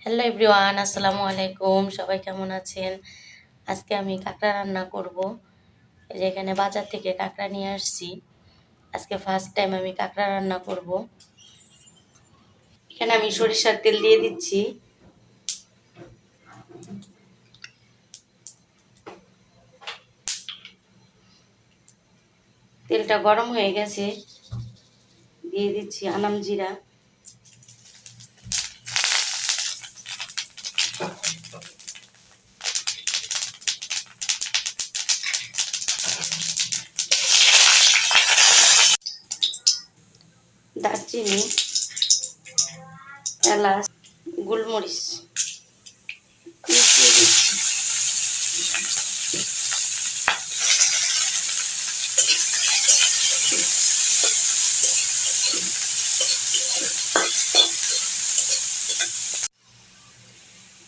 Hello everyone, আসসালামু আলাইকুম। সবাই কেমন আছেন? আজকে আমি কাঁকড়া রান্না করব। এই যে এখানে বাজার থেকে কাঁকড়া নিয়ে আসছি। আজকে ফার্স্ট টাইম আমি কাঁকড়া রান্না করব। এখানে আমি সরিষার তেল দিয়ে দিচ্ছি। তেলটা গরম হয়ে গেছে, দিয়ে দিচ্ছি আনাম জিরা, দারচিনি, এলাচ, গোলমরিচ মিশিয়ে দিচ্ছি।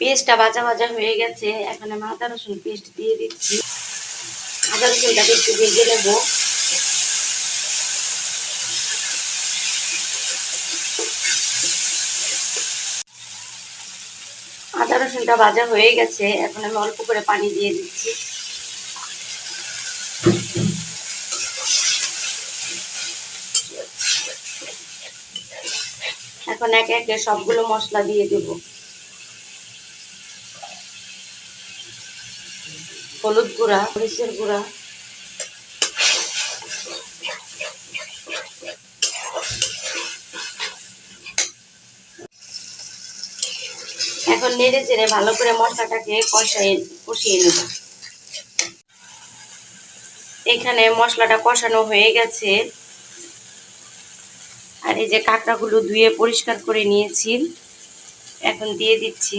পেস্টটা ভাজা ভাজা হয়ে গেছে, এখন আমি আদা রসুন পেস্ট দিয়ে দিচ্ছি। আদা রসুনটাকে একটু ভেজে নেব। আদা রসুনটা ভাজা হয়ে গেছে, এখন আমি অল্প করে পানি দিয়ে দিচ্ছি। এখন একে একে সবগুলো মশলা দিয়ে দেব। হলুদ গুঁড়া, মরিচের গুঁড়া, এখন নেড়ে চেড়ে ভালো করে মশলাটাকে কষিয়ে নেব। এখানে মশলাটা কষানো হয়ে গেছে, আর এই যে কাঁকড়াগুলো ধুয়ে পরিষ্কার করে নিয়েছি, এখন দিয়ে দিচ্ছি।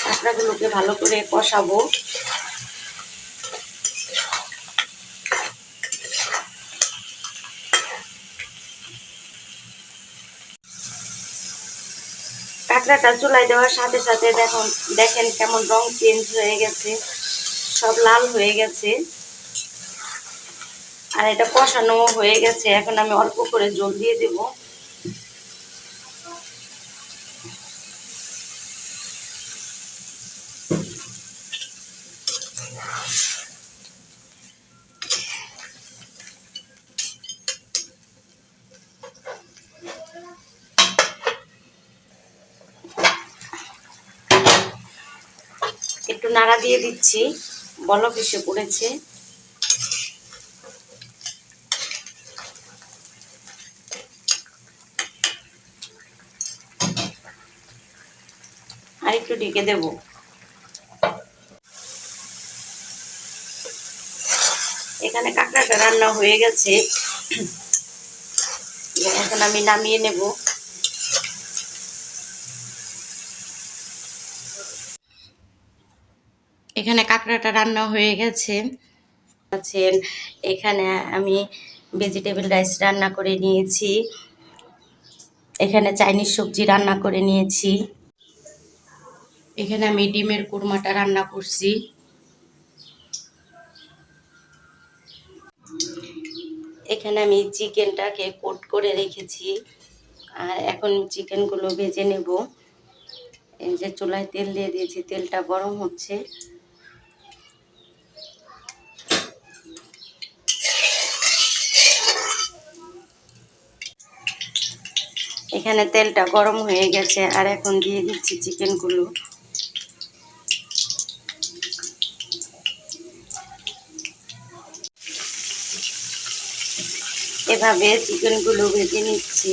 কাঁকড়াগুলোকে ভালো করে কষাবো। কাঁকড়াটা চুলায় দেওয়ার সাথে সাথে দেখেন কেমন রং চেঞ্জ হয়ে গেছে, সব লাল হয়ে গেছে, আর এটা কষানো হয়ে গেছে। এখন আমি অল্প করে জল দিয়ে দেব। একটু নাড়া দিয়ে দিচ্ছি, বলক এসে পড়েছে। আর একটু ঢেকে দেব। এখানে কাঁকড়াটা রান্না হয়ে গেছে, এখন আমি নামিয়ে নেব। এখানে কাঁকড়াটা রান্না হয়ে গেছে। এখানে আমি ভেজিটেবল রাইস রান্না করে নিয়েছি, এখানে চাইনিজ সবজি রান্না করে নিয়েছি, এখানে আমি ডিমের কুরমাটা রান্না করছি, এখানে আমি চিকেনটাকে কোট করে রেখেছি, আর এখন চিকেনগুলো ভেজে নেব। এই যে চুলায় তেল দিয়ে দিয়েছি, তেলটা গরম হচ্ছে। এখানে তেলটা গরম হয়ে গেছে, আর এখন দিয়ে দিচ্ছি চিকেনগুলো। এভাবে চিকেনগুলো ভেজে নিচ্ছি।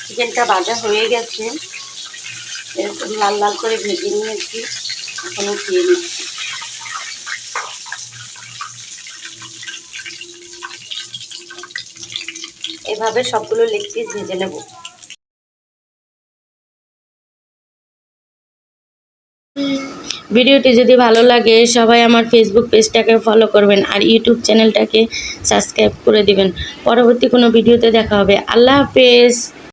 চিকেনটা ভাজা হয়ে গেছে, এরকম লাল লাল করে ভেজে নিয়েছি, এখন উঠিয়ে নিচ্ছি। এভাবে সবগুলো লেগ পিস ভেজে নেব। ভিডিওটি যদি ভালো লাগে সবাই আমার ফেসবুক পেজটাকে ফলো করবেন, আর ইউটিউব চ্যানেলটাকে সাবস্ক্রাইব করে দিবেন। পরবর্তী কোনো ভিডিওতে দেখা হবে। আল্লাহ হাফেজ।